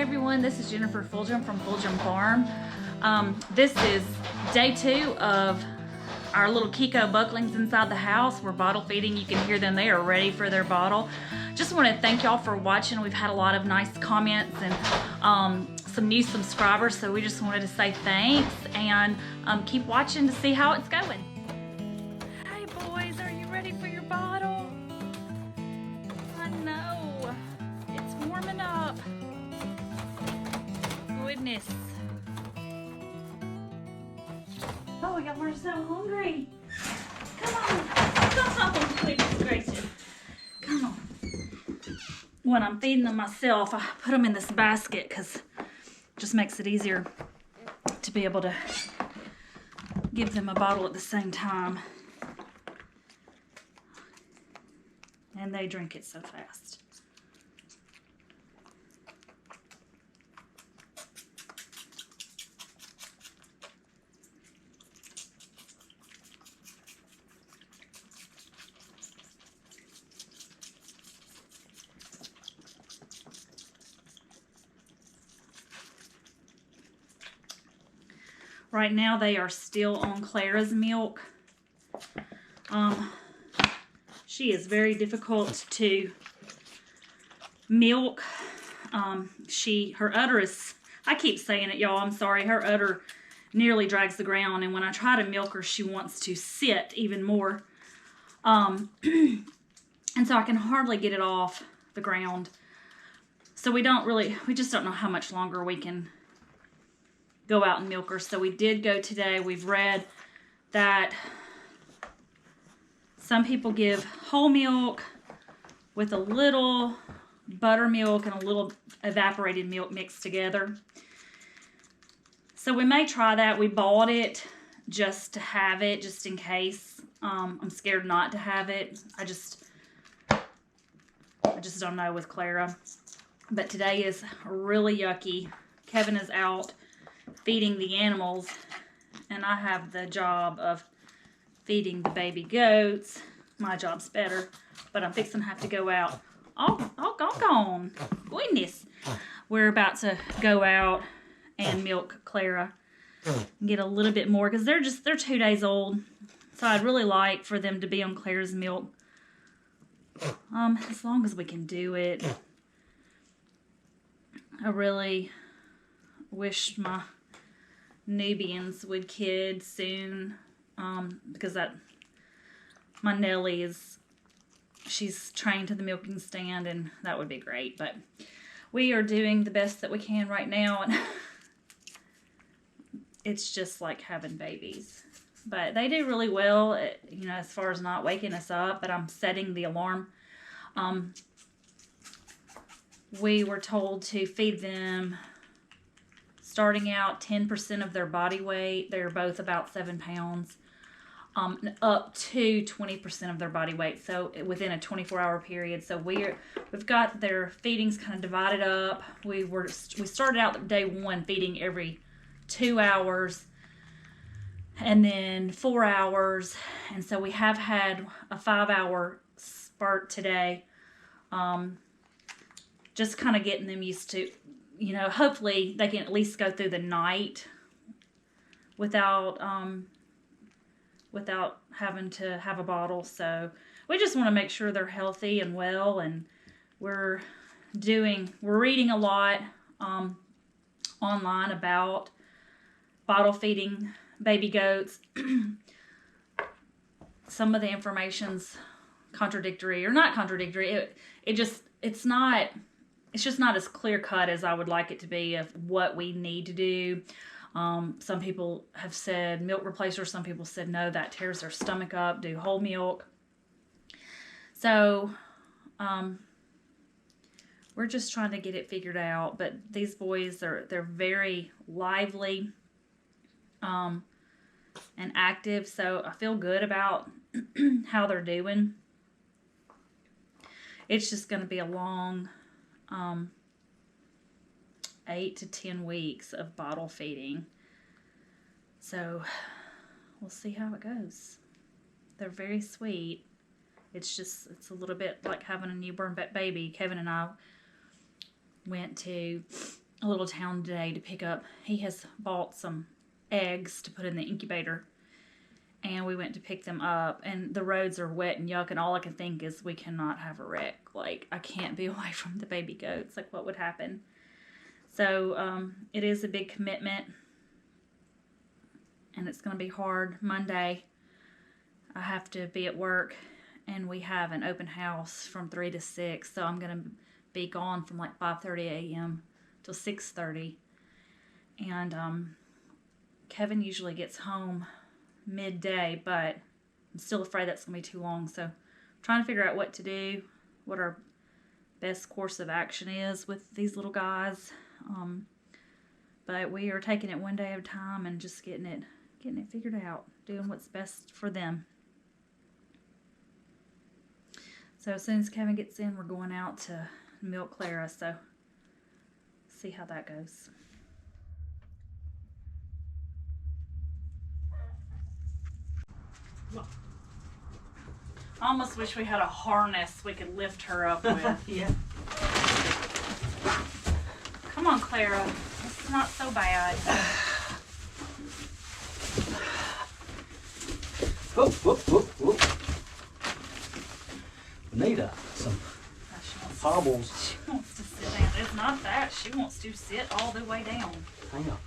Hi everyone, this is Jennifer Fulgham from Fulgham Farm. This is day 2 of our little Kiko Bucklings inside the house. We're bottle feeding. You can hear them. They are ready for their bottle. Just want to thank y'all for watching. We've had a lot of nice comments and some new subscribers, so we just wanted to say thanks and keep watching to see how it's going. Hey boys, are you ready for your bottle? I know. It's warming up. Goodness. Oh, y'all are so hungry. Come on. Come on, goodness gracious. Come on. When I'm feeding them myself, I put them in this basket because it just makes it easier to be able to give them a bottle at the same time. And they drink it so fast. Right now they are still on Clara's milk. She is very difficult to milk. Her udder is, I keep saying it y'all, I'm sorry, her udder nearly drags the ground, and when I try to milk her she wants to sit even more. And so I can hardly get it off the ground. So we just don't know how much longer we can go out and milk her. So we did go today. We've read that some people give whole milk with a little buttermilk and a little evaporated milk mixed together. So we may try that. We bought it just to have it, just in case. I'm scared not to have it. I just don't know with Clara. But today is really yucky. Kevin is out feeding the animals, and I have the job of feeding the baby goats. My job's better, but I'm fixing to have to go out. Oh, gone. Goodness. We're about to go out and milk Clara and get a little bit more because they're 2 days old. So I'd really like for them to be on Clara's milk as long as we can do it. I really wish my Nubians would kid soon, because my Nellie she's trained to the milking stand, and that would be great. But we are doing the best that we can right now, and it's just like having babies. But they do really well, as far as not waking us up. But I'm setting the alarm. We were told to feed them, starting out 10% of their body weight. They're both about 7 pounds, up to 20% of their body weight. So within a 24-hour period. So we've got their feedings kind of divided up. We started out day 1 feeding every 2 hours, and then 4 hours. And so we have had a 5-hour spurt today. Just kind of getting them used to, hopefully they can at least go through the night without having to have a bottle. So we just want to make sure they're healthy and well, and we're reading a lot online about bottle feeding baby goats. Some of the information's contradictory, or not contradictory. It's just not as clear cut as I would like it to be of what we need to do. Some people have said milk replacer. Some people said no, that tears their stomach up. Do whole milk. So we're just trying to get it figured out. But these boys, they're very lively and active. So I feel good about how they're doing. It's just going to be a long 8 to 10 weeks of bottle feeding. So we'll see how it goes. They're very sweet. It's a little bit like having a newborn baby. Kevin and I went to a little town today to pick up. He has bought some eggs to put in the incubator, and we went to pick them up, and the roads are wet and yuck, and all I can think is we cannot have a wreck. Like, I can't be away from the baby goats. Like, what would happen? So it is a big commitment, and it's going to be hard. Monday I have to be at work, and we have an open house from 3 to 6, so I'm going to be gone from like 5:30 a.m. till 6:30. And Kevin usually gets home midday, but I'm still afraid that's going to be too long. So I'm trying to figure out what to do, what our best course of action is with these little guys. But we are taking it one day at a time and just getting it figured out, doing what's best for them. So as soon as Kevin gets in, we're going out to milk Clara, so see how that goes. I almost wish we had a harness we could lift her up with. Yeah. Come on, Clara. It's not so bad. Whoop, whoop, whoop, whoop. Need some hobbles. She wants to sit down. It's not that. She wants to sit all the way down. Hang on.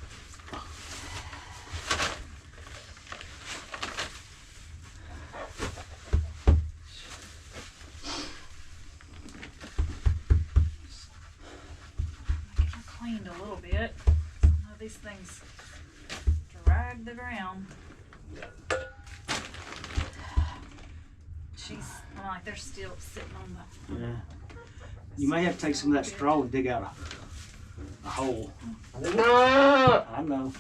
Get her cleaned a little bit. Some of these things drag the ground. Like they're still sitting on the... Yeah. You may have to take some of that straw and dig out a hole. I know.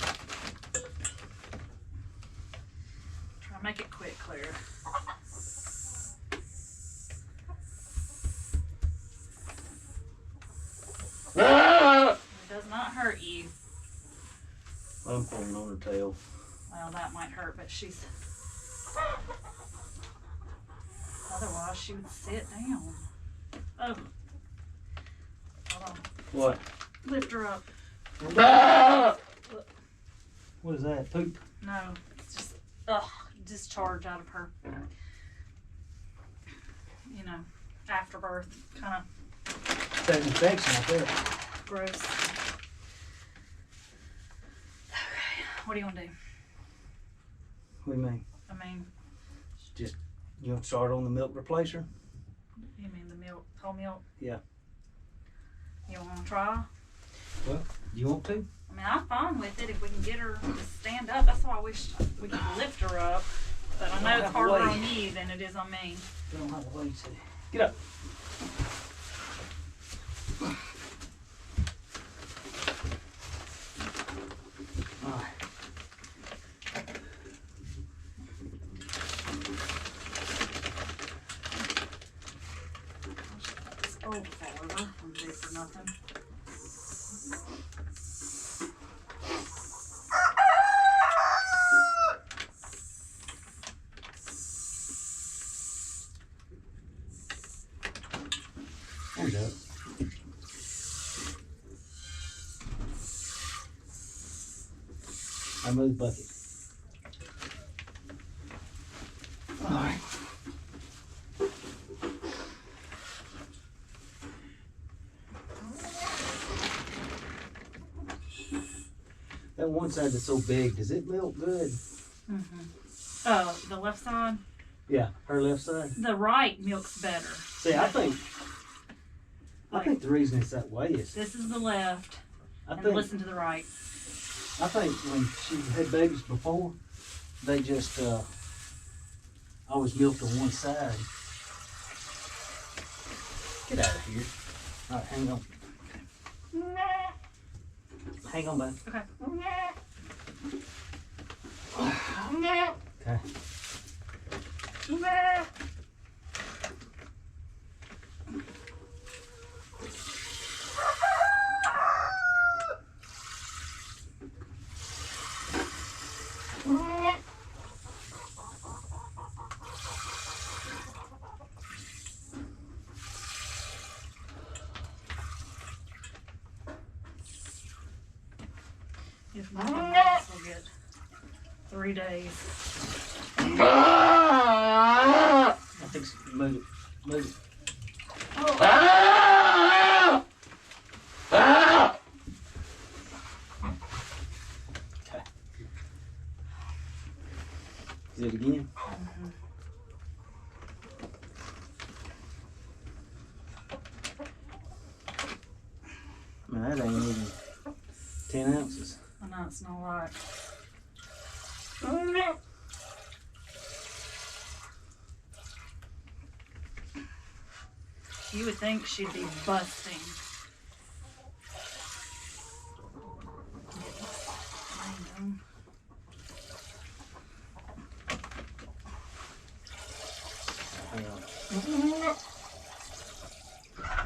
Try to make it quick, Claire. It does not hurt you. I'm pulling on her tail. Well, that might hurt, but she's... Otherwise, she would sit down. Oh. Hold on. What? Lift her up. What is that? Poop? No. It's just, discharge out of her. You know, afterbirth. Kind of. That infection out there. Gross. Okay. What do you want to do? What do you mean? I mean... Just... You want to start on the milk replacer? You mean the milk, whole milk? Yeah. You want to try? Well, do you want to? I mean, I'm fine with it if we can get her to stand up. That's why I wish we could lift her up. But I know it's harder on you than it is on me. You don't have a way to. Get up. All right. Oh, Oliver, I'm good for nothing. There you go. I move the bucket. All right. That one side that's so big, does it milk good? Mm-hmm. Oh, the left side? Yeah, her left side. The right milks better. See, I think the reason it's that way is This is the left, I and think listen to the right. I think when she had babies before, they just always milked on one side. Get out of here. All right, hang on. Hang on, bud. Okay. Okay. This will get 3 days. I think so. Move it. Move it. Oh. Okay. Is it again? Mm-hmm. Man, that ain't even 10 ounces. I know it's not a lot. You would think she'd be busting. I know. Hang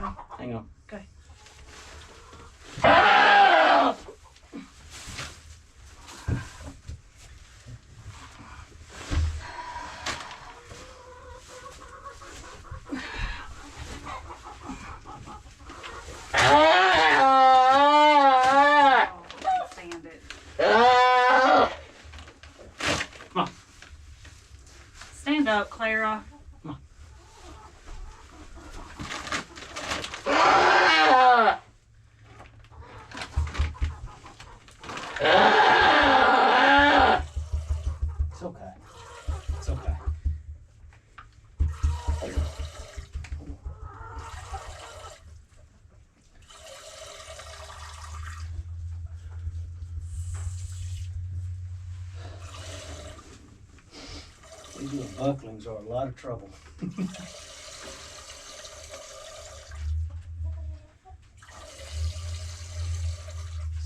on. Hang on. Okay. Stand up, Clara. Come on. It's okay. It's okay. These little bucklings are a lot of trouble. It's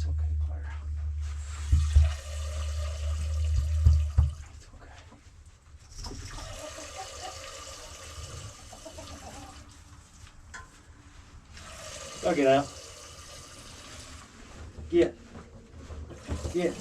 okay, Clara. It's okay. I'll get out. Get. Get.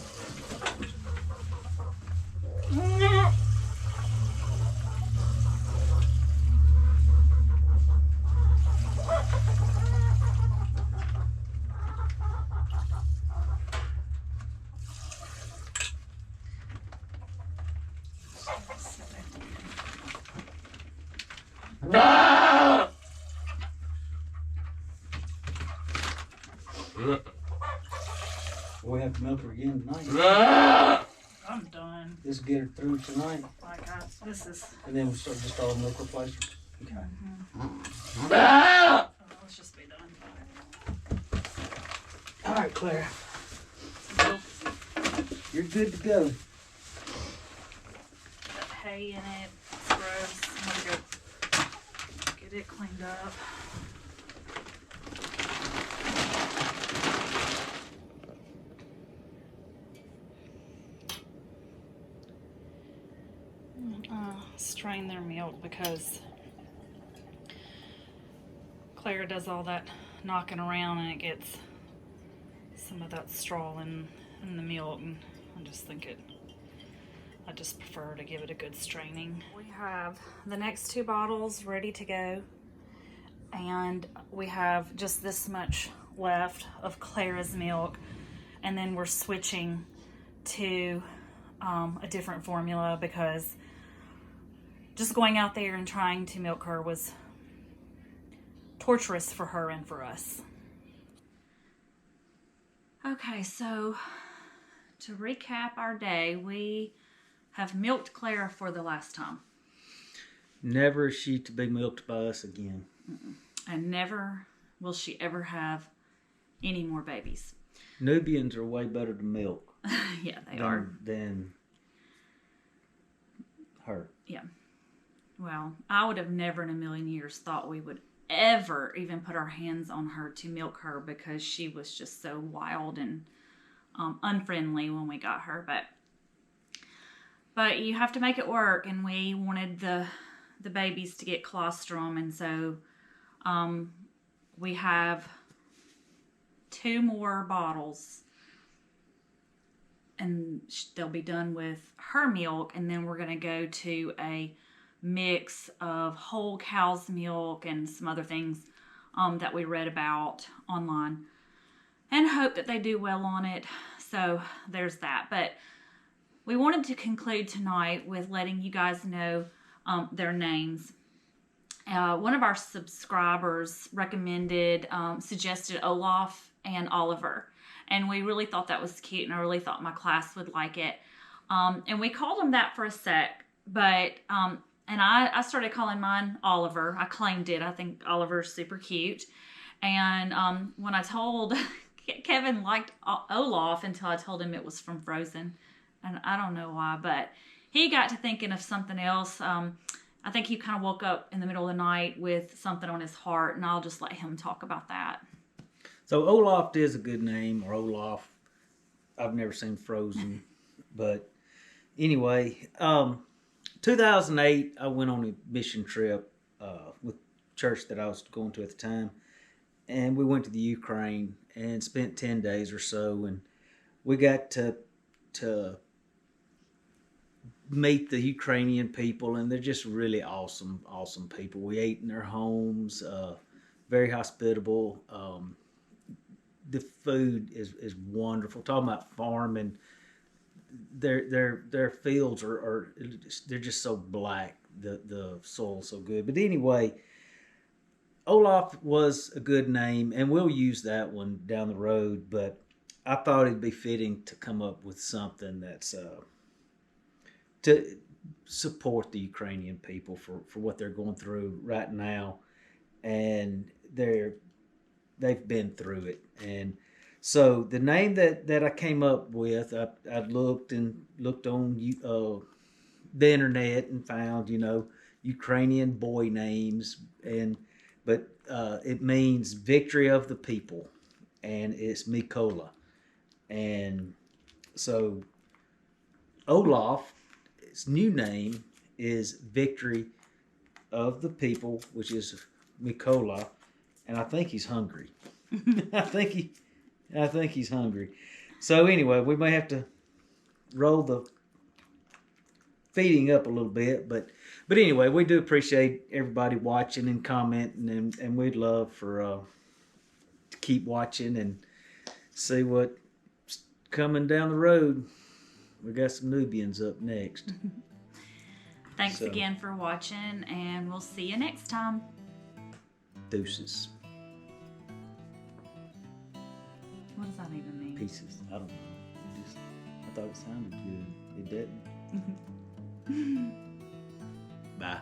We have to milk her again tonight. I'm done. This will get her through tonight, Like this is. and then we'll start just all milk replacer. Okay. Oh, let's just be done. All right, Clara. You're good to go. Got hay in it. It's gross. I'm gonna go get it cleaned up. Strain their milk because Clara does all that knocking around and it gets some of that straw in the milk, and I just prefer to give it a good straining. We have the next 2 bottles ready to go, and we have just this much left of Clara's milk, and then we're switching to a different formula because just going out there and trying to milk her was torturous for her and for us. Okay, so to recap our day, we have milked Clara for the last time. Never is she to be milked by us again. And never will she ever have any more babies. Nubians are way better to milk. Yeah, they are. Than her. Yeah. Well, I would have never in a million years thought we would ever even put our hands on her to milk her because she was just so wild and unfriendly when we got her. But you have to make it work, and we wanted the babies to get colostrum, and so we have 2 more bottles, and they'll be done with her milk, and then we're going to go to a mix of whole cow's milk and some other things that we read about online. and hope that they do well on it. So there's that. But we wanted to conclude tonight with letting you guys know their names. One of our subscribers suggested Olaf and Oliver. And we really thought that was cute, and I really thought my class would like it. And we called them that for a sec, but, and I started calling mine Oliver. I claimed it. I think Oliver's super cute. And when I told, Kevin liked Olaf until I told him it was from Frozen. And I don't know why, but he got to thinking of something else. I think he kind of woke up in the middle of the night with something on his heart, and I'll just let him talk about that. So Olaf is a good name, or Olaf. I've never seen Frozen, but anyway, 2008, I went on a mission trip with church that I was going to at the time, and we went to the Ukraine and spent 10 days or so, and we got to meet the Ukrainian people, and they're just really awesome people. We ate in their homes, very hospitable. The food is wonderful. Talking about farming, their fields are they're just so black. The soil's so good. But anyway, Olaf was a good name, and we'll use that one down the road. But I thought it'd be fitting to come up with something that's to support the Ukrainian people for what they're going through right now, and they've been through it. And so the name that I came up with, I looked on the internet and found, Ukrainian boy names, but it means victory of the people, and it's Mykola. And so Olaf, his new name is Victory of the People, which is Mykola, and I think he's hungry. I think he's hungry. So anyway, we may have to roll the feeding up a little bit, but anyway, we do appreciate everybody watching and commenting, and we'd love for to keep watching and see what's coming down the road. We got some Nubians up next. Thanks again for watching, and we'll see you next time. Deuces. What does that even mean? Pieces. I don't know. I thought it sounded good. It didn't. Bye.